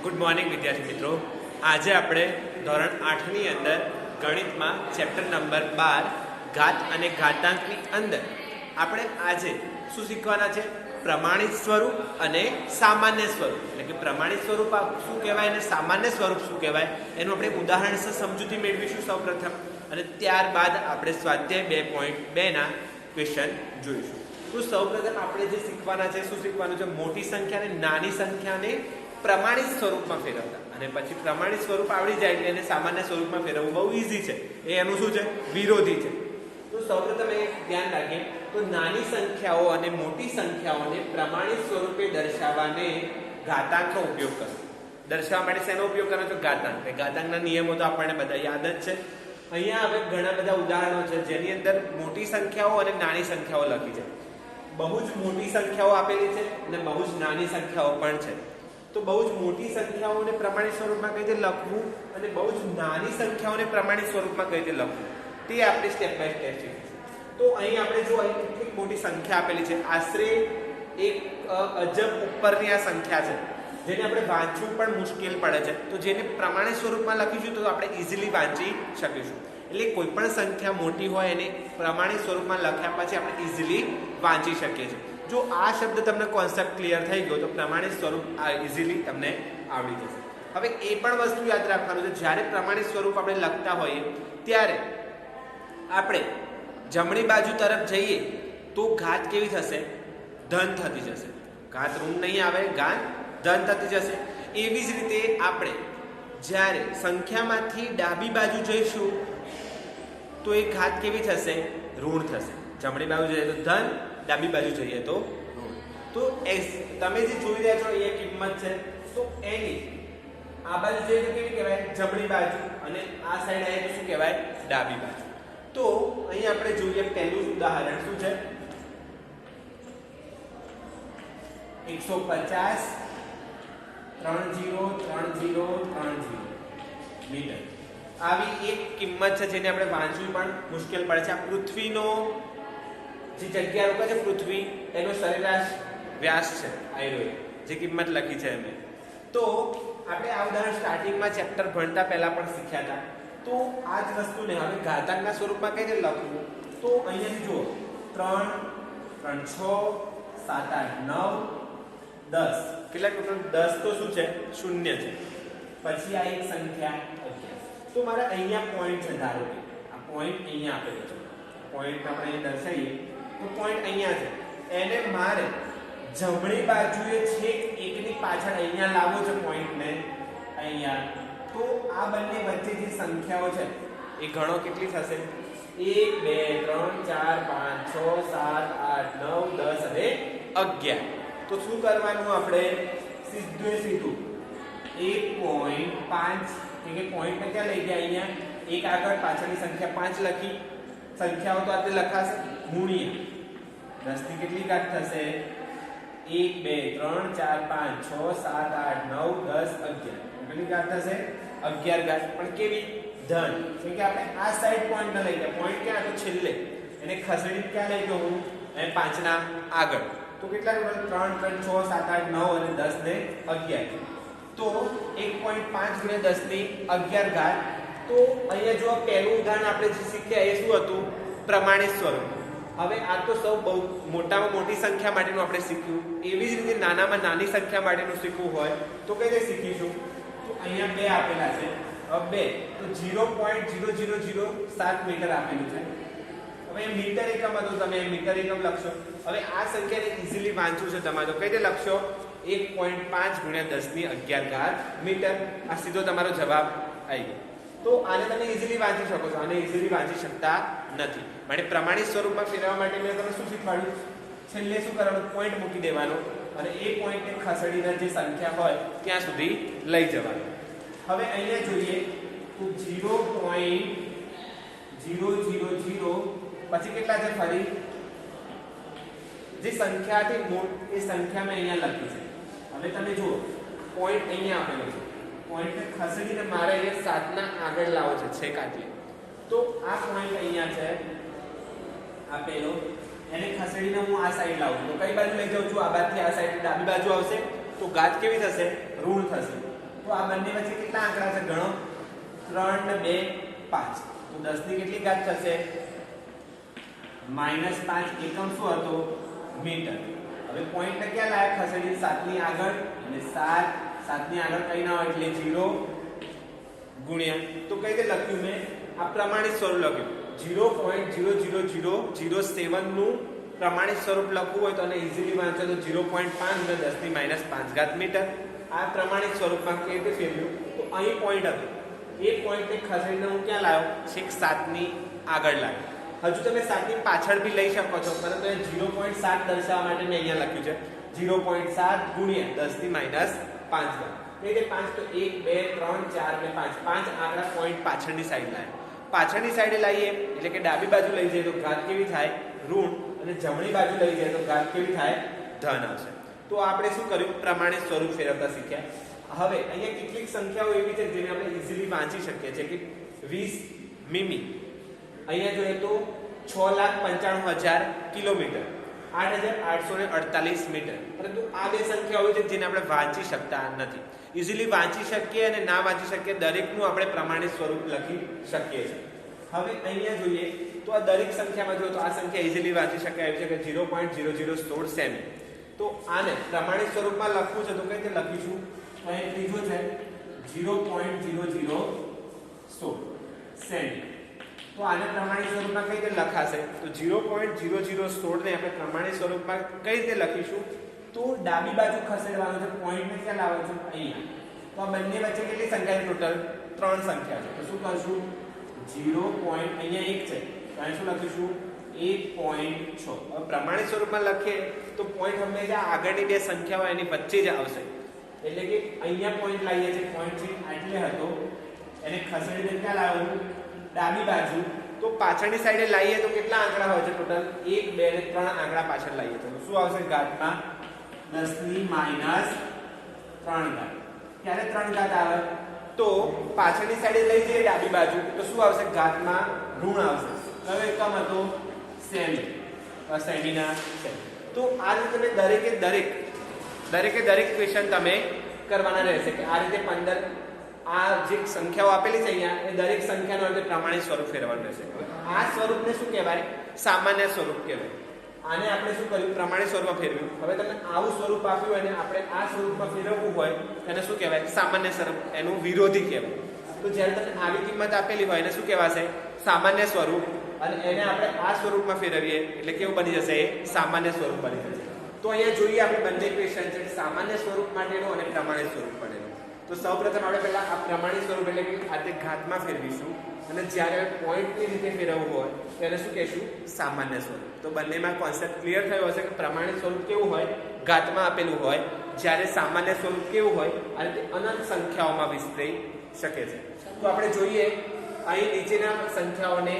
Good morning વિદ્યાર્થી મિત્રો. આજે આપણે ધોરણ 8ની અંદર ગણિતમાં ચેપ્ટર નંબર 12 ઘાત અને ઘાતાંકની અંદર આપણે આજે શું શીખવાના છે? પ્રમાણિત સ્વરૂપ અને સામાન્ય સ્વરૂપ. એટલે કે પ્રમાણિત સ્વરૂપ શું કહેવાય અને સામાન્ય સ્વરૂપ શું કહેવાય એનું આપણે ઉદાહરણસર સમજૂતી મેળવીશું સૌપ્રથમ, અને ત્યારબાદ આપણે સ્વાધ્યાય 2.2ના ક્વેશ્ચન જોઈશું. તો સૌપ્રથમ આપણે જે શીખવાના છે, શું શીખવાનું છે? મોટી સંખ્યા અને નાની સંખ્યાને પ્રમાણિત સ્વરૂપમાં ફેરવતા, અને પછી પ્રમાણિત સ્વરૂપ આવડી જાય એટલે એને સામાન્ય સ્વરૂપમાં ફેરવવું બહુ ઈઝી છે. એ એનું શું છે? વિરોધી છે. તો સૌપ્રથમ એ ધ્યાન રાખીએ તો નાની સંખ્યાઓ અને મોટી સંખ્યાઓને પ્રમાણિત સ્વરૂપે દર્શાવવાને ઘાતાંકનો ઉપયોગ કરો. દર્શાવવા માટે શેનો ઉપયોગ કરો છો? ઘાતાંક. ઘાતાંકના નિયમો તો આપણને બધા યાદ જ છે. અહીંયા હવે ઘણા બધા ઉદાહરણો છે જેની અંદર મોટી સંખ્યાઓ અને નાની સંખ્યાઓ લખી છે. બહુ જ મોટી સંખ્યાઓ આપેલી છે અને બહુ જ નાની સંખ્યાઓ પણ છે. તો બહુ જ મોટી સંખ્યાઓને પ્રમાણિત સ્વરૂપમાં કઈ રીતે લખવું અને બહુ જ નાની સંખ્યાઓને પ્રમાણિત સ્વરૂપમાં કઈ રીતે લખવું તે આપણે સ્ટેપ બાય સ્ટેપ શીખીશું. તો અહીં આપણે જો કેટલી મોટી સંખ્યા આપેલી છે, આશરે એક અજબ ઉપરની આ સંખ્યા છે જેને આપણે વાંચવું પણ મુશ્કેલ પડે છે. તો જેને પ્રમાણિત સ્વરૂપમાં લખીશું તો આપણે ઇઝીલી વાંચી શકીશું. એટલે કોઈ પણ સંખ્યા મોટી હોય એને પ્રમાણિત સ્વરૂપમાં લખ્યા પછી આપણે ઇઝીલી વાંચી શકીએ છીએ. જો આ શબ્દ તમને કોન્સેપ્ટ ક્લિયર થઈ ગયો તો પ્રમાણિત સ્વરૂપ ઇઝીલી તમને આવડી જશે. હવે એ પણ વસ્તુ યાદ રાખવાનું છે, જ્યારે પ્રમાણિત સ્વરૂપ આપણે લખતા હોઈએ ત્યારે આપણે જમણી બાજુ તરફ જઈએ તો ઘાત કેવી થશે? ધન થતી જશે. ઘાત ઋણ નહીં આવે, ઘાત ધન થતી જશે. એવી જ રીતે આપણે જ્યારે સંખ્યામાંથી ડાબી બાજુ જઈશું તો એ ઘાત કેવી થશે? ઋણ થશે. જમણી બાજુ જઈએ તો ધન, ડાબી બાજુ જઈએ તો ઋણ. તો તમે જે જોઈ રહ્યા છો અહીંયા કિંમત છે, તો એની આ બાજુ જઈએ તો કેવી કહેવાય? જમણી બાજુ, અને આ સાઈડ આવીએ તો શું કહેવાય? ડાબી બાજુ. તો અહીં આપણે જોઈએ પહેલું ઉદાહરણ શું છે? 150 303030 મીટર આવી એક કિંમત છે જેને આપણે વાંચવી પણ મુશ્કેલ પડે છે. આ પૃથ્વીનો જે જગ્યા રોકે છે પૃથ્વી, એનો સરેરાશ વ્યાસ છે જે કિંમત લખી છે અમે. તો આપણે આ ઉદાહરણ સ્ટાર્ટિંગમાં ચેપ્ટર ભણતા પહેલા પણ શીખ્યા હતા. તો આ જ વસ્તુને હવે ઘાતાંકના સ્વરૂપમાં કઈ રીતે લખવું? તો અહીંયા જુઓ 3 3 6 7 8 9 10. કેટલા ટોટલ? 10 તો શું છે? શૂન્ય છે. પછી આ એક સંખ્યા 11. તો મારે અહીંયા પોઈન્ટ છે, ધારો કે આ પોઈન્ટ અહીંયા આપેલો છે. પોઈન્ટ આપણે અહીં દર્શાવીએ તો પોઈન્ટ અહીંયા છે. એને મારે જમણી બાજુએ છે એકની પાછળ અહીંયા લાવવો છે પોઈન્ટને અહીંયા. તો આ બંને વચ્ચે જે સંખ્યાઓ છે એ ગણો કેટલી થશે? 1 2 3 4 5 6 7 8 9 10 અને 11. તો શું કરવાનું? આપણે સીધું 1.5 કે પોઈન્ટ ક્યાં લઈ ગયા? અહીંયા એક આગળ પાછળની સંખ્યા 5 લખી. સંખ્યાઓ તો આપણે લખાશે ગુણ્યા 10 ની કેટલી ઘાત થશે? 1 2 3 4 5 6 7 8 9 10 11. કેટલી ઘાત થશે? 11 ઘાત. પણ કેવી? ધન. કેમ કે આપણે આ સાઈડ પોઈન્ટ ન લઈ ગયા. પોઈન્ટ ક્યાં હતો? છેલ્લે. એને ખસેડી ક્યાં લઈ ગયો હું? અને 5 ના આગળ. તો કેટલા? 3 3 6 7 8 9 અને 10 ને 11. તો 1.5 ગુણ્યા 10 ની 11 ઘાત. તો અહીંયા જો પહેલું ઉદાહરણ આપણે જે શીખ્યા એ શું હતું? પ્રમાણિત સ્વરૂપ. હવે આ તો સૌ બહુ મોટામાં મોટી સંખ્યા માટેનું આપણે શીખ્યું. એવી જ રીતે નાનામાં નાની સંખ્યા માટેનું શીખવું હોય તો કઈ રીતે શીખીશું? તો અહીંયા 2 આપેલા છે. હવે 2 તો 0.0007 મીટર આપેલું છે. હવે મીટર એકમ હતું, તમે મીટર એકમ લખશો. હવે આ સંખ્યાને ઇઝીલી વાંચવું છે તમારે તો કઈ રીતે લખશો? 1.5 ગુણ્યા 10 ની 11 ઘાત મીટર. આ સીધો તમારો જવાબ આવી ગયો. તો આને તમે ઇઝીલી વાંચી શકો છો. આને ઇઝીલી વાંચી શકતા નથી. માટે પ્રમાણિત સ્વરૂપમાં ફેરવવા માટે મેં તમને શું શીખવાડ્યું? છેલ્લે શું કરવાનું? પોઈન્ટ મૂકી દેવાનો અને એ પોઈન્ટને ખસેડીને જે સંખ્યા હોય ત્યાં સુધી લઈ જવાનું. હવે અહીંયા જોઈએ તો 0.000 પછી કેટલા છે? ફરી જે સંખ્યા હતી એ સંખ્યા મેં અહીંયા લખી છે. હવે તમે જુઓ પોઈન્ટ અહીંયા આપેલો છે. પોઈન્ટને ખસેડીને મારે અહીંયા 7 ના આગળ લાવો છે, છેક આટલી. તો આ પોઈન્ટ અહીંયા છે આપેલો, એને ખસેડીને હું આ સાઈડ લાવું છું. તો કઈ બાજુ લઈ જાઉં છું? આ બાજુથી આ સાઈડ ડાબી બાજુ આવશે. તો ઘાત કેવી થશે? ઋણ થશે. તો આ બંને વચ્ચે કેટલા આંકડા છે ગણો 3 ને 2 5 તો 10 ની કેટલી ઘાત થશે -5 એકમ શું હતો મીટર હવે પોઈન્ટ ને ક્યાં લાયક ખસેડી 7 ની આગળ અને 7 ની આગળ કઈ ના હોય એટલે 0 ગુણ્યા તો કઈ રીતે લખ્યું મેં આ પ્રમાણિત સ્વરૂપ લખ્યું 0.00007 નું પ્રમાણિત સ્વરૂપ લખવું હોય તો અને ઈઝીલી વાંચો તો 0.5 ને 10 ની -5 ઘાત મીટર આ પ્રમાણિત સ્વરૂપમાં કેવી રીતે ફેરવ્યું તો અહીં પોઈન્ટ હતો એ પોઈન્ટને ખસેડીને હું ક્યાં લાવ્યો છેક 7 ની આગળ લાવ્યો હજુ તમે 7 ની પાછળ બી લઈ શકો છો પરંતુ એ 0.7 દર્શાવવા માટે મેં અહીંયા લખ્યું છે 0.7 ગુણ્યા 10 ની -5 ઘાત એટલે 5 તો 1 2 3 4 ને 5 આંકડા પોઈન્ટ પાછળની સાઈડ લાવ્યા પાછળની સાઈડે લાવીએ એટલે કે ડાબી બાજુ લઈ જઈએ તો ઘાત કેવી થાય ઋણ અને જમણી બાજુ લઈ જઈએ તો ઘાત કેવી થાય ધન આવશે તો આપણે શું કર્યું પ્રમાણિત સ્વરૂપ ફેરવતા શીખ્યા હવે અહીંયા કેટલીક સંખ્યાઓ એવી છે જેને આપણે ઈઝીલી વાંચી શકીએ છીએ કે 20 મીમી અહીંયા જોઈએ તો 6,95,000 કિલોમીટર 8,848 મીટર પરંતુ આ બે સંખ્યાઓ છે જેને આપણે વાંચી શકતા નથી ઈઝીલી વાંચી શકીએ અને ના વાંચી શકીએ દરેકનું આપણે પ્રમાણિત સ્વરૂપ લખી શકીએ છીએ હવે અહીંયા જોઈએ તો આ દરેક સંખ્યામાં જો તો આ સંખ્યા ઈઝીલી વાંચી શકાય એવી છે કે 0.0016 સેમી તો આને પ્રમાણિત સ્વરૂપમાં લખવું છે તો કઈ રીતે લખીશું અહીં ત્રીજો છે 0.0016 સેમી તો આને પ્રમાણિત સ્વરૂપમાં કઈ રીતે લખાશે તો 0.0016 ને આપણે પ્રમાણિત સ્વરૂપમાં કઈ રીતે લખીશું તો ડાબી બાજુ ખસેડવાનું છે પોઈન્ટ ને ક્યાં લાવવાનું છે અહીંયા તો આ બંને વચ્ચે કેટલી સંખ્યા છે ટોટલ 3 સંખ્યા છે તો શું કરશું 0. અહીંયા 1 છે તો અહીં શું લખીશું 1.6 હવે પ્રમાણિત સ્વરૂપમાં લખીએ તો પોઈન્ટ હંમેશા આગળની બે સંખ્યાઓ એની વચ્ચે જ આવશે એટલે કે અહીંયા પોઈન્ટ લાવીએ છીએ પોઈન્ટ છે આટલે હતો એને ખસેડીને ક્યાં લાવવું ડાબી બાજુ તો પાછળની સાઈડે લાવીએ તો કેટલા આંકડા હોય છે ટોટલ 1 2 અને 3 આંકડા પાછળ લાવીએ તો શું આવશે ઘાતમાં 10 ની -3 ઘાત ક્યારે 3 ઘાત આવે તો પાછળની સાઈડે લઈ જઈએ ડાબી બાજુ તો શું આવશે ઘાતમાં ઋણ આવશે હવે એકમ હતો સેમી સેમીના સેમી તો આ રીતે તમે દરેકે દરેક ક્વેશ્ચન તમે કરવાના રહેશે કે આ રીતે 15 આ જે સંખ્યાઓ આપેલી છે અહીંયા એ દરેક સંખ્યાનો આપણે પ્રમાણિત સ્વરૂપ ફેરવવાનું રહેશે આ સ્વરૂપને શું કહેવાય સામાન્ય સ્વરૂપ કહેવાય આને આપણે શું કર્યું પ્રમાણિત સ્વરૂપમાં ફેરવ્યું હવે તમને આવું સ્વરૂપ આપ્યું અને આપણે આ સ્વરૂપમાં ફેરવવું હોય એને શું કહેવાય સામાન્ય સ્વરૂપ એનું વિરોધી કહેવાય તો જ્યારે તમને આવી કિંમત આપેલી હોય એને શું કહેવાશે સામાન્ય સ્વરૂપ અને એને આપણે આ સ્વરૂપમાં ફેરવીએ એટલે કેવું બની જશે એ સામાન્ય સ્વરૂપ બની જશે તો અહીંયા જોઈએ આપણે બંને ક્વેશ્ચન છે સામાન્ય સ્વરૂપ માટેનો અને પ્રમાણિત સ્વરૂપ માટેનો તો સૌપ્રથમ આપણે પહેલા આ પ્રમાણિત સ્વરૂપ એટલે કે આ તે ઘાતમાં ફેરવીશું અને જ્યારે પોઈન્ટની રીતે ફેરવવું હોય તેને શું કહેશું સામાન્ય સ્વરૂપ તો બંનેમાં કોન્સેપ્ટ ક્લિયર થયો હશે કે પ્રમાણિત સ્વરૂપ કેવું હોય ઘાતમાં આપેલું હોય જ્યારે સામાન્ય સ્વરૂપ કેવું હોય આ રીતે અનંત સંખ્યાઓમાં વિસ્તરી શકે છે તો આપણે જોઈએ અહીં નીચેના સંખ્યાઓને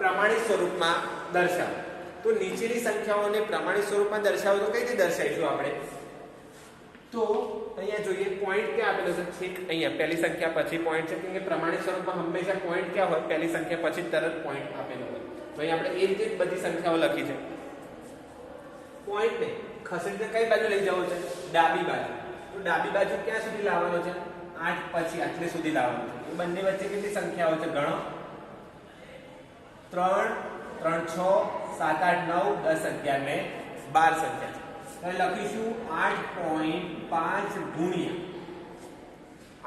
પ્રમાણિત સ્વરૂપમાં દર્શાવો તો નીચેની સંખ્યાઓને પ્રમાણિત સ્વરૂપમાં દર્શાવો તો કઈ રીતે દર્શાવીશું આપણે તો અહીંયા જોઈએ પોઈન્ટ ક્યાં આપેલો છે છેક અહીંયા પહેલી સંખ્યા પછી પોઈન્ટ છે કેમ કે પ્રમાણિત સ્વરૂપમાં હંમેશા પોઈન્ટ ક્યાં હોય પહેલી સંખ્યા પછી તરત પોઈન્ટ આપેલો હોય તો અહીં આપણે એ રીતે જ બધી સંખ્યાઓ લખી છે પોઈન્ટને ખસેડીને કઈ બાજુ લઈ જવો છે ડાબી બાજુ તો ડાબી બાજુ ક્યાં સુધી લાવવાનો છે 8 પછી આટલે સુધી લાવવાનો છે તો બંને વચ્ચે કેટલી સંખ્યાઓ છે ગણો 3 3 6 7 8 9 10 11 ને 12 સંખ્યા છે તો લખીશું 8.5 ગુણ્યા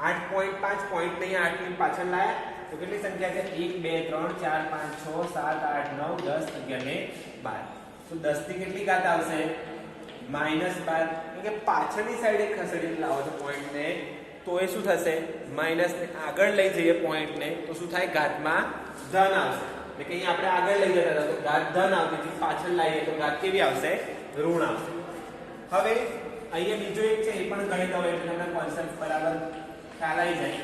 8.5 પોઈન્ટ ને 8 ની પાછળ લાયા તો કેટલી સંખ્યા છે 1 2 3 4 5 6 7 8 9 10 11 ને 12 તો 10 ની કેટલી ઘાત આવશે -12 એટલે કે પાછળની સાઈડે ખસેડીને લાવો છો પોઈન્ટ ને તો એ શું થશે માઈનસ ને આગળ લઈ જઈએ પોઈન્ટ ને તો શું થાય ઘાતમાં ધન આવશે એટલે કે અહીંયા આપણે આગળ લઈ જતા હતા તો ઘાત ધન આવતી પાછળ લાવીએ તો ઘાત કેવી આવશે ઋણ આવશે હવે અહીંયા બીજો એક છે એ પણ ગણી દો એટલે તમને કોન્સેપ્ટ બરાબર ખ્યાલ આવી જાય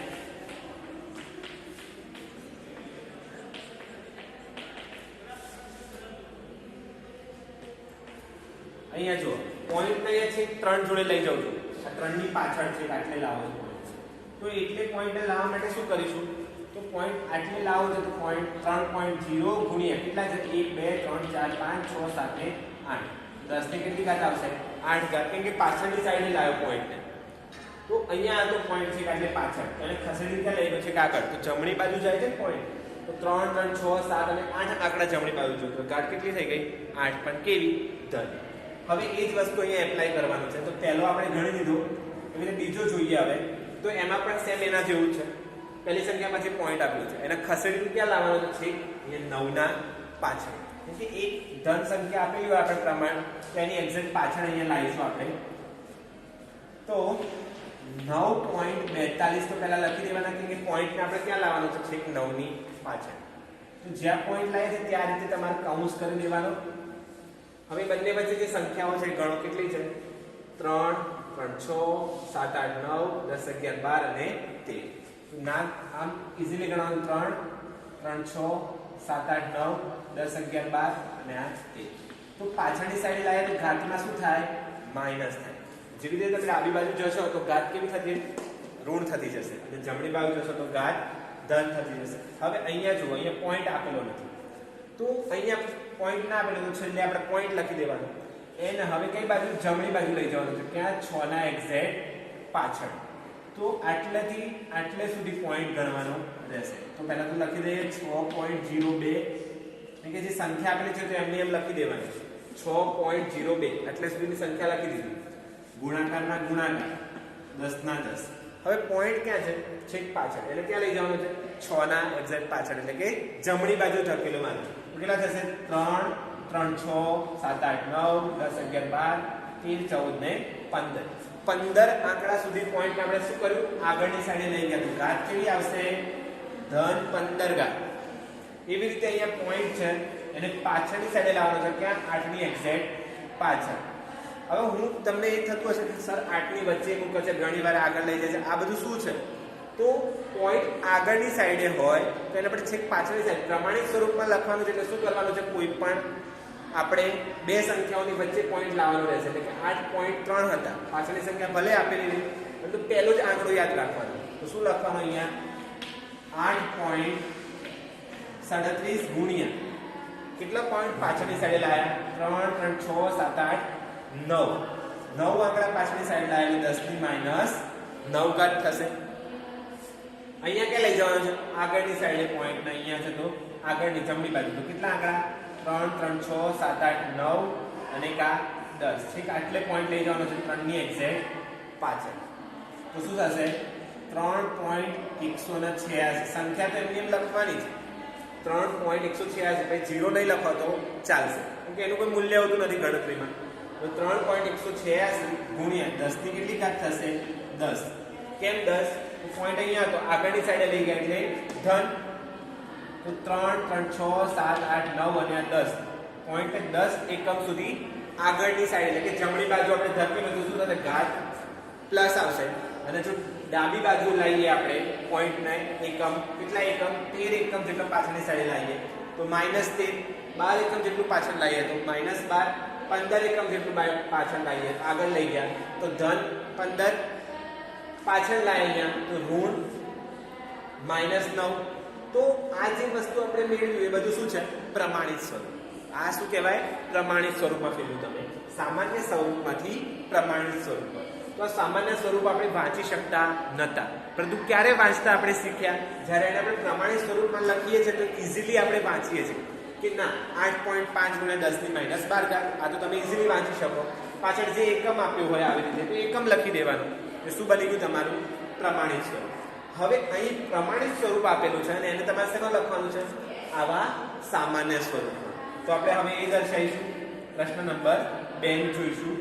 અહીંયા જો પોઈન્ટ ને છે 3 જોડે લઈ જાઉં છું આ 3 ની પાછળ છે આટલે લાવો છો તો એટલે પોઈન્ટ ને લાવવા માટે શું કરીશું તો પોઈન્ટ આટલે લાવો છો તો પોઈન્ટ 3.0 ગુણ્યા કેટલા છે 1 2 3 4 5 6 7 8 10 ની કેટલી ઘાત આવશે 8 ઘાત કેમ કે પાછળની સાઈડે લાવ્યો પોઈન્ટ ને તો અહીંયા આ તો પોઈન્ટ છે એટલે પાછળ અને ખસેડી ક્યાં લઈ ગયો છે આગળ, તો જમણી બાજુ જાય છે પોઈન્ટ, તો 3 3 6 7 અને 8 આંકડા જમણી બાજુ જો તો ઘાત કેટલી થઈ ગઈ 8, પણ કેવી ધન. હવે એ જ વસ્તુ અહીંયા એપ્લાય કરવાનું છે. તો પહેલો આપણે ગણી લીધો, એવી રીતે બીજો જોઈએ હવે. તો એમાં પણ સેમ એના જેવું છે. પહેલી સંખ્યામાં જે પોઈન્ટ આપ્યું છે એને ખસેડીને ક્યાં લાવવાનો છે, અહીંયા 9 ના પાછળ. એટલે એક ધન સંખ્યા આપેલી હોય આપણે પ્રમાણ, તો એની એક્ઝેક્ટ પાછળ અહીંયા લાવીશું આપણે. તો 9.42 તો પહેલા લખી દેવાના કે પોઈન્ટને આપણે ક્યાં લાવવાનો છે, છેક 9 ની પાછળ. તો જ્યાં પોઈન્ટ લાવે છે ત્યાં રીતે તમારે કાઉન્સ કરી દેવાનો. હવે બંને વચ્ચે જે સંખ્યાઓ છે ગણો કેટલી છે, 3 3 6 7 8 9 10 11 12 અને 13. ના આમ ઈઝીલી ગણવાનું 3 3 6 7 8 9 10 11 12 અને આ 13. તો પાછળની સાઈડ લાવીએ તો ઘાતમાં શું થાય, માઈનસ થાય. જેવી રીતે તમે ડાબી બાજુ જશો તો ઘાત કેવી થતી, ઋણ થતી જશે, અને જમણી બાજુ જશો તો ઘાત ધન થતી જશે. હવે અહીંયા જુઓ, અહીંયા પોઈન્ટ આપેલો નથી, તો અહીંયા પોઈન્ટ ના આપેલો તો છેલ્લે આપણે પોઈન્ટ લખી દેવાનો. એને હવે કઈ બાજુ, જમણી બાજુ લઈ જવાનું છે, ક્યાં 6 ના એક્ઝેક્ટ પાછળ. તો આટલેથી આટલે સુધી પોઈન્ટ ગણવાનો રહેશે. તો પહેલા તો લખી દઈએ 6.02, કે જે સંખ્યા આપેલી છે તો એમને એમ લખી દેવાની 6.02 એટલે સુધીની સંખ્યા લખી દીધી. ગુણાકારના ગુણાકાર 10 ના 10. હવે પોઈન્ટ ક્યાં છે, છેક પાછળ, એટલે ક્યાં લઈ જવાનું છે, 6 ના એક્ઝેક્ટ પાછળ, એટલે કે જમણી બાજુ ધકેલો મારો. કેટલા થશે, 3 3 6 7 8 9 10 11 12 13 14 ને 15. 15 આંકડા સુધી પોઈન્ટ આપણે શું કર્યું, આગળની સાઈડે લઈ ગયા. તો ઘાત કેવી આવશે, ધન 15 ઘાત. એવી રીતે અહીંયા પોઈન્ટ છે એને પાછળની સાઈડે લાવવાનો છે, ક્યાં 8 ની એક્ઝેક્ટ પાછળ. હવે હું તમને એ થતું હશે કે સર 8 ની વચ્ચે મૂકો છે, ઘણી વાર આગળ લઈ જાય છે, આ બધું શું છે? તો પોઈન્ટ આગળની સાઈડે હોય તો એને આપણે છેક પાછળની સાઈડ પ્રમાણિત સ્વરૂપમાં લખવાનું છે. એટલે શું કરવાનું છે, કોઈ પણ આપણે બે સંખ્યાઓની વચ્ચે પોઈન્ટ લાવવાનો રહેશે. એટલે કે 8.3 હતા, પાછળની સંખ્યા ભલે આપેલી નહીં, પરંતુ પહેલો જ આંકડો યાદ રાખવાનો. તો શું લખવાનું અહીંયા, 8.37 ગુણ્યા કેટલા પોઈન્ટ પાછળની સાઈડે લાયા, 3 3 6 7 8 9. 9 આંકડા પાછળની સાઈડ લાયા એટલે 10 ની માઈનસ 9 ઘાત થશે. અહીંયા ક્યાં લઈ જવાનું છે, આગળની સાઈડે પોઈન્ટ ને અહીંયા છે તો આગળની જમણી બાજુ. તો કેટલા આંકડા, 3 3 6 7 8 9 અને કા 10. ઠીક, આટલે પોઈન્ટ લઈ જવાનો છે 3 ની એક્ઝેક્ટ પાછળ. તો શું થશે, 3.186. સંખ્યા તો એમની એમ લખવાની છે 3.186, ભાઈ 0 નહીં લખો તો ચાલશે, કેમ કે એનું કોઈ મૂલ્ય હોતું નથી ગણતરીમાં. તો 3.186 ગુણ્યા 10 ની કેટલી ઘાત થશે, 10. કેમ 10, તો પોઈન્ટ અહીંયા હતો, આગળની સાઈડે લઈ ગયા એટલે ધન. તો 3 3 6 7 8 9 અને 10 પોઈન્ટ 10 એકમ સુધી આગળની સાઈડ, એટલે કે જમણી બાજુ આપણે ધકેલું તો શું થશે, ઘાત પ્લસ આવશે. અને જો ડાબી બાજુ લાવીએ આપણે પોઈન્ટને એકમ, કેટલા એકમ, 13 એકમ જેટલો પાછળની સાઈડે લાવીએ તો -13. 12 એકમ જેટલું પાછળ લાવીએ તો -12. 15 એકમ જેટલું પાછળ લાવીએ આગળ લઈ ગયા તો ધન 15. પાછળ લાવીએ અહીંયા તો ઋણ -9. તો આ જે વસ્તુ આપણે મેળવ્યું એ બધું શું છે, પ્રમાણિત સ્વરૂપ. આ શું કહેવાય, પ્રમાણિત સ્વરૂપમાં ફેરવ્યું તમે, સામાન્ય સ્વરૂપમાંથી પ્રમાણિત સ્વરૂપમાં. તો આ સામાન્ય સ્વરૂપ આપણે વાંચી શકતા નહોતા, પરંતુ ક્યારે વાંચતા આપણે શીખ્યા, જ્યારે એને આપણે પ્રમાણિત સ્વરૂપમાં લખીએ છીએ તો ઇઝીલી આપણે વાંચીએ છીએ કે ના 8.5 ગુણ્યા 10 ની માઈનસ 12 ઘાત. આ તો તમે ઇઝીલી વાંચી શકો. પાછળ જે એકમ આપ્યું હોય આવી રીતે તો એકમ લખી દેવાનું. એ શું બની ગયું, તમારું પ્રમાણિત સ્વરૂપ. હવે અહીં પ્રમાણિત સ્વરૂપ આપેલું છે અને એને તમારે શેમાં લખવાનું છે, આવા સામાન્ય સ્વરૂપમાં. તો આપણે હવે એ દર્શાવીશું. પ્રશ્ન નંબર 2 જોઈશું.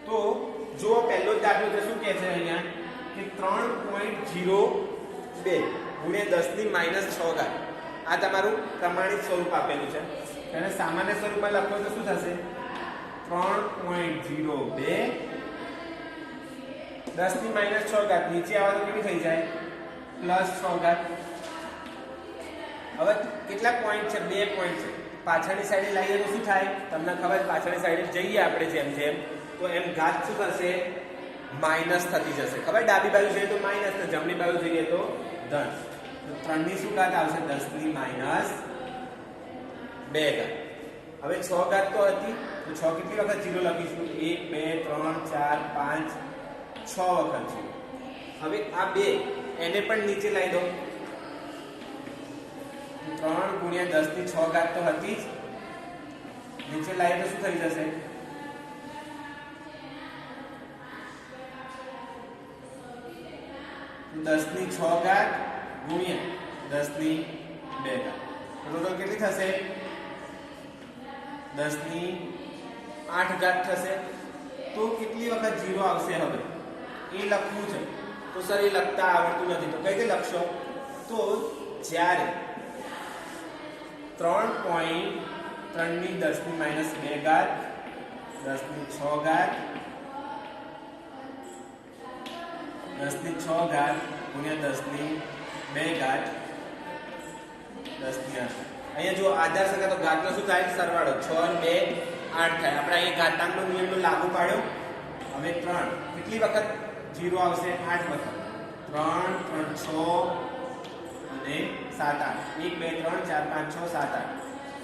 તો જો પહેલો જ દાખલો છે, શું કહે છે અહીંયા કે 3.02 ગુણ્યા 10 ની માઈનસ 6 ઘાત. આ તમારું પ્રમાણિત સ્વરૂપ આપેલું છે. એને સામાન્ય સ્વરૂપમાં લખો તો શું થશે, 3.02 10 ની માઈનસ 6 ઘાત. નીચે આવે તો કેટલી થઈ જાય, પ્લસ 6 ઘાત. હવે કેટલા પોઈન્ટ છે, 2 પોઈન્ટ છે. પાછળની સાઈડે લાવીએ તો શું થાય, તમને ખબર, પાછળની સાઈડે જઈએ આપણે જેમ જેમ તો એમ ઘાત શું થશે, માઈનસ થતી જશે. ખબર, ડાબી બાજુ જઈએ તો માઈનસ ને જમણી બાજુ જઈએ તો ધન. તો 3 ની શું ઘાત આવશે, 10 ની માઈનસ 2 ઘાત. હવે 6 ઘાત તો હતી, તો 6 કેટલી વખત 0 લખીશું? 1 2 3 4 5 6 વખત 0. હવે આ બે એને પણ નીચે લાવી દો. 3 ગુણ્યા 10 ની 6 ઘાત તો હતી જ, નીચે લાવી તો શું થઈ જશે? 10 ની 6 ઘાત ગુણ્યા 10 ની 2 ઘાત. ટોટલ કેટલી થશે? 10 ની 8 ઘાત થશે. તો કેટલી વખત 0 આવશે? હવે એ લખવું છે. તો સર એ લખતા આવડતું નથી, તો કઈ રીતે લખશો? તો જ્યારે 3.3 ની 10 ની -2 ઘાત, 10 ની 6 ઘાત, 10 ની 6 ઘાત ગુણ્યા 10 ની 2 ઘાત, 10 ની 8. અહીંયા જો આધાર સંખ્યા તો ઘાતનો શું થાય? સરવાળો. 6 અને 2 8 થાય. આપણે અહીંયા ઘાતાંકનો નિયમ લાગુ પાડ્યો. હવે 3 કેટલી વખત 0 આવશે? 8 વખત. 3 3 6 અને 7 8. 1 2 3 4 5 6 7 8.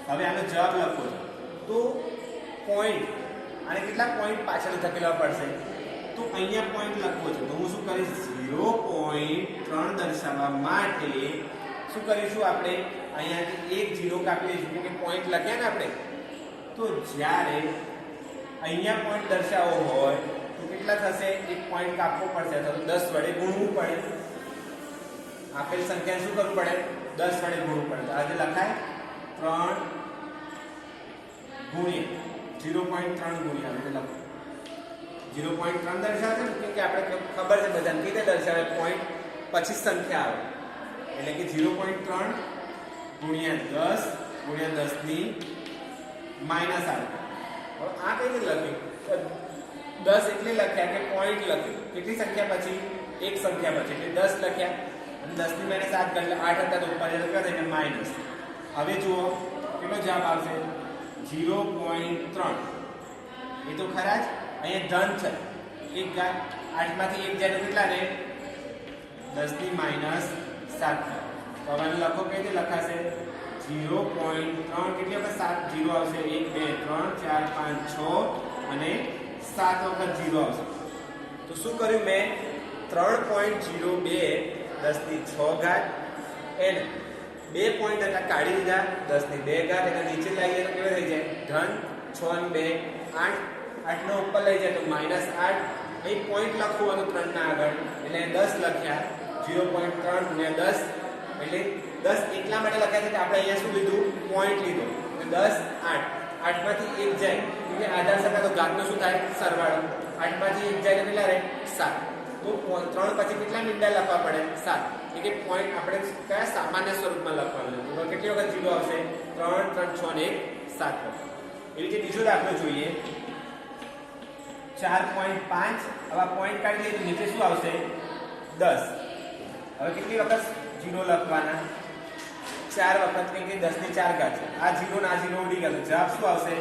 હવે આનો જવાબ લખવો છે. તો પોઈન્ટ અને કેટલા પોઈન્ટ પાછળ ધકેલવા પડશે? તો અહીંયા પોઈન્ટ લખવો છે. તો હું શું કરીશ? 0.3 દર્શાવવા માટે શું કરીશું આપણે? અહીંયાથી એક 0 કાપી લઈશું કે પોઈન્ટ લખ્યા ને આપણે. તો જ્યારે અહીંયા પોઈન્ટ દર્શાવવો હોય તો કેટલા થશે? એક પોઈન્ટ કાપવો પડશે અથવા તો 10 વડે ગુણવું પડે. આપેલ સંખ્યા શું કરવું પડે? 10 વડે ગુણવું પડે. તો આજે લખાય 3 ગુણ્યા 0.3 ગુણ્યા એટલે લખો 0.3 દર્શાવે છે કે આપણે ખબર છે બધાને કઈ રીતે દર્શાવે? પોઈન્ટ પછી સંખ્યા આવે એટલે કે 0.3 ગુણ્યા 10 ગુણ્યા 10 ની -8. હવે આ કઈ રીતે લખ્યું? 10 એટલે લખ્યા કે પોઈન્ટ લખ્યું. કેટલી સંખ્યા પછી? એક સંખ્યા પછી એટલે 10 લખ્યા અને 10 ની -8 એટલે 8 હતા તો ઉપર એટલે કરે એટલે માઈનસ. હવે જુઓ કેટલો જવાબ આવશે? 0.3. એ તો ખરા જ. અહીંયા ધન છે. એક ઘાત 8 માંથી 1 જાય તો કેટલા રહે? 10 ની -7. તો હવે લખો કઈ રીતે લખાશે? 0.3 કેટલી વખત 7 0 આવશે? 1 2 3 4 5 6 અને 7 વખત 0 આવશે. તો શું કર્યું મેં? 3.02 10 ની 6 ઘાત એને 2 પોઈન્ટ હતા કાઢી દીધા. 10 ની 2 ઘાત એટલે નીચે લાવીએ તો કેવા થઈ જાય? ધન 6 અને 2 8. 8 નો ઉપર લઈ જાય તો -8. અહીં પોઈન્ટ લખવાનું 3 ના આગળ એટલે 10 લખ્યા. 0.3 ગુણ્યા 10 એટલે 10 એટલા માટે લખ્યા છે કે આપણે અહીંયા શું લીધું? પોઈન્ટ લીધો. 10 8. 8 માંથી 1 જાય એટલે આધાર સંખ્યા તો ઘાતનો શું થાય? સરવાળો. 8 માંથી 1 જાય તો કેટલા રહે? 7. તો 3 પછી કેટલા મીંડા લખવા પડે? 7. એટલે કે પોઈન્ટ આપણે કયા સામાન્ય સ્વરૂપમાં લખવાનું છે? તો કેટલી વખત 0 આવશે? 3 3 6 ને 1 7 વખત. એવી રીતે બીજો દાખલો જોઈએ. 4.5. હવે પોઈન્ટ કાઢી લઈએ તો નીચે શું આવશે? 10. હવે કેટલી વખત 0 લખવાના? 4 વખત કેમ કે 10 ની 4 ઘાત છે. આ 0 ના 0 ઉડી ગયો. જવાબ શું આવશે?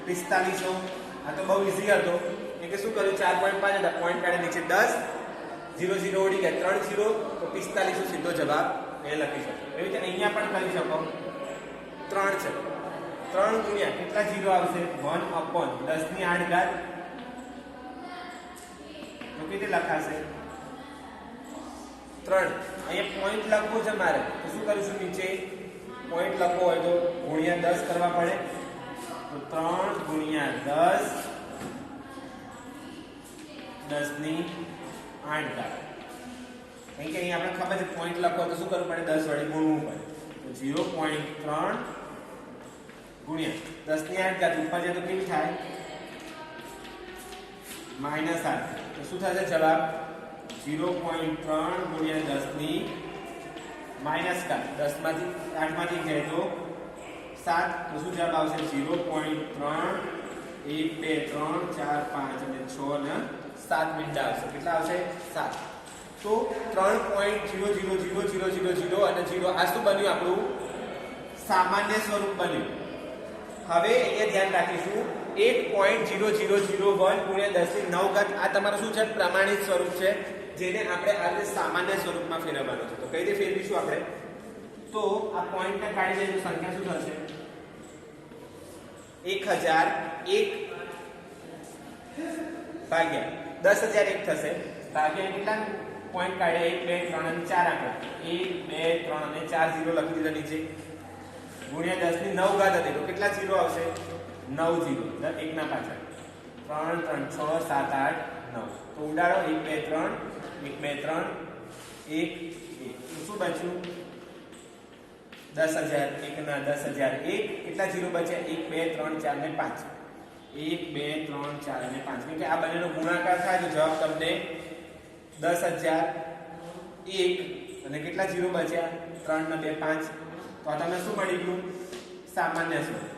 4500. આ તો બહુ ઈઝી હતો. એટલે શું કર્યું? 4.5 હતા પોઈન્ટ કાઢી નીચે 10 0 0 ઉડી ગયા. 3 0 તો 4500 સીધો જવાબ એ લખી શકો. એવી રીતે અહીંયા પણ કરી શકો. 3 છે. 3 ગુણ્યા કેટલા 0 આવશે? 1/10 ની 8 ઘાત. તો કેવી રીતે લખાશે? 3. અહીંયા પોઈન્ટ લખવું છે મારે તો શું કરીશું? નીચે પોઈન્ટ લખવો હોય તો ગુણ્યા 10 કરવા પડે. તો 3 ગુણ્યા 10 10 ની 8 ઘાત. કારણ કે અહીંયા આપણે ખબર છે પોઈન્ટ લખવો તો શું કરવું પડે? 10 વડે ગુણવું પડે. તો 0.3 ગુણ્યા 10 ની 8 ઘાત ઉપર જાય તો કેવી થાય? -8. તો શું થશે જવાબ? 0.3 ગુણ્યા 10 ની -8. 10 માંથી 8 માંથી જાય તો 7. તો શું જવાબ આવશે? 0.3 1 2 3 4 5 અને 6 ને 7 મીંડા આવશે. કેટલા આવશે? 7. તો 3.0000000 અને 0 આ શું બન્યું? આપણું સામાન્ય સ્વરૂપ બન્યું. હવે અહીંયા ધ્યાન રાખીશું 1.0001 ગુણ્યા 10 ની 9 ઘાત. આ તમારું શું છે? પ્રમાણિત સ્વરૂપ છે જેને આપણે આ રીતે સામાન્ય સ્વરૂપમાં ફેરવવાનો છે. તો કઈ રીતે ફેરવીશું આપણે? તો આ પોઈન્ટને કાઢી લઈએ તો સંખ્યા શું થશે? 1001 ભાગ્યા 10,001 થશે ભાગ્યા કેટલા પોઈન્ટ કાઢ્યા 1 2 3 અને 4 આંકડા 1 2 3 અને 4 ઝીરો લખી દીધા નીચે ગુણ્યા 10 ની 9 ઘાત હતી તો કેટલા ઝીરો આવશે 9 ઝીરો દર એક ના પાછળ 3 3 6 7 8 9 તો ઉડાડો 1 2 3 1 2 3 1 1 શું બચ્યું 10,000 1 ના 10,001 કેટલા ઝીરો બચ્યા 1 2 3 4 ને 5 1 2 3 4 અને 5 કેમ કે આ બંનેનો ગુણાકાર થાય તો જવાબ તમને 10,001 અને કેટલા ઝીરો બચ્યા 3 ના 2 5 તો આ તમને શું મળી ગયું સામાન્ય સ્વરૂપ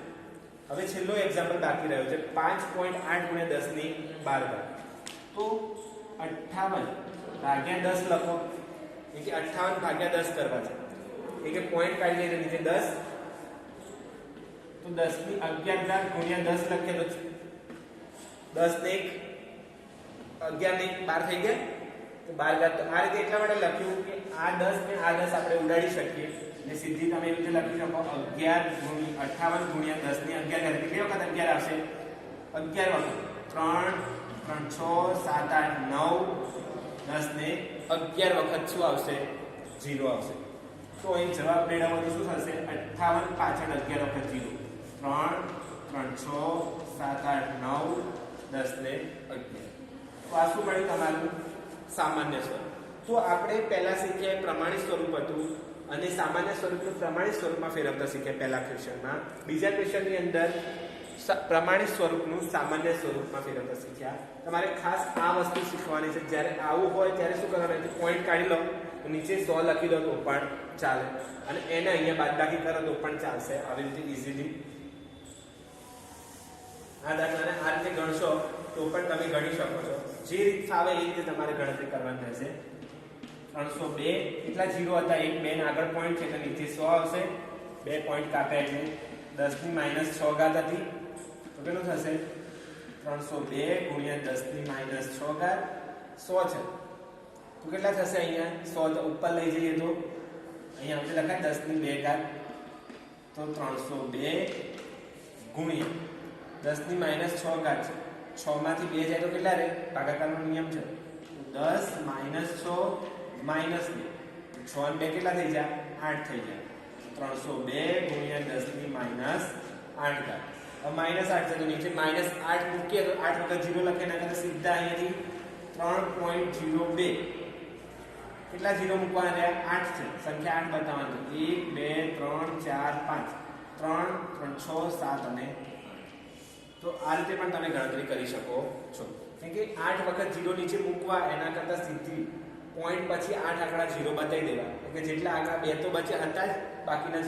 હવે છેલ્લો એક્ઝામ્પલ બાકી રહ્યો છે 5.8 ગુણ્યા 10 ની 12 તો 58 ભાગ્યા 10 લખો એટલે કે 58 ભાગ્યા 10 કરવા છે એટલે કે પોઈન્ટ કાઢી લઈએ નીચે 10 તો 10 ની 11 ગુણ્યા 10 લખેલો છે 10 ને 1 11 ને 12 થઈ ગયા તો 12 ઘાત તો આ રીતે એટલા માટે લખ્યું કે આ 10 ને આ 10 આપણે ઉડાડી શકીએ એટલે સીધી તમે એ રીતે લખી શકો 11 ગુણ્યા 58 ગુણ્યા 10 ની 11 ઘાત કેટલી વખત 11 આવશે 11 વખત 3 3 6 7 8 9 10 ને 11 વખત શું આવશે 0 આવશે તો અહીં જવાબ મેળવવાનો શું થશે 58 પાછળ 11 વખત 0 3 3 6 7 8 9 10 ને 11 તો આ શું મળ્યું તમારું સામાન્ય સ્વરૂપ તો આપણે પહેલા શીખ્યા પ્રમાણિત સ્વરૂપ હતું અને સામાન્ય સ્વરૂપનું પ્રમાણિત સ્વરૂપમાં ફેરવતા શીખ્યા પહેલા ક્વેશ્ચનમાં બીજા ક્વેશ્ચનની અંદર પ્રમાણિત સ્વરૂપનું સામાન્ય સ્વરૂપમાં ફેરવતા શીખ્યા તમારે ખાસ આ વસ્તુ શીખવાની છે જ્યારે આવું હોય ત્યારે શું કરવાનું છે પોઈન્ટ કાઢી લો તો નીચે 100 લખી દો તો પણ ચાલે અને એને અહીંયા બાદબાકી કરો તો પણ ચાલશે આવી રીતે ઇઝીલી આ દાખલાને આ રીતે ગણશો તો પણ તમે ગણી શકો છો જે રીત ફાવે એ રીતે તમારે ગણતરી કરવાની રહેશે 302 કેટલા ઝીરો હતા 1 2 ને આગળ પોઈન્ટ છે એટલે નીચે 100 આવશે 2 પોઈન્ટ કાપ્યા એટલે 10 ની -6 ઘાત હતી તો કેટલું થશે 302 ગુણ્યા 10 ની -6 ઘાત 100 છે તો કેટલા થશે અહીંયા 100 તો ઉપર લઈ જઈએ તો અહીંયા આપણે લખાય 10 ની 2 ઘાત તો 302 ગુણ્યા 10 ની -6 ઘાત છે 6 માંથી 2 જાય તો કેટલા રહે ભાગાકારનો નિયમ છે 10 -6 -2 6 અને 2 કેટલા થઈ જાય 8 થઈ જાય 302 ગુણ્યા 10 ની -8 ઘાત હવે -8 છે તો નીચે -8 મૂકીએ તો 8 વખત 0 લખે ના કરતા સીધા અહીંયાથી 3.02 કેટલા 0 મૂકવાના રહ્યા 8 છે સંખ્યા 8 બતાવવાની 1 2 3 4 5 3 3 6 7 અને તો આ રીતે પણ તમે ગણતરી કરી શકો છો કેમ કે 8 વખત 0 નીચે મૂકવા એના કરતા સીધી પોઈન્ટ પછી 8 આંકડા 0 બતાવી દેવા એટલે જેટલા આંકડા 2 તો બચ્યા હતા જ બાકીના 0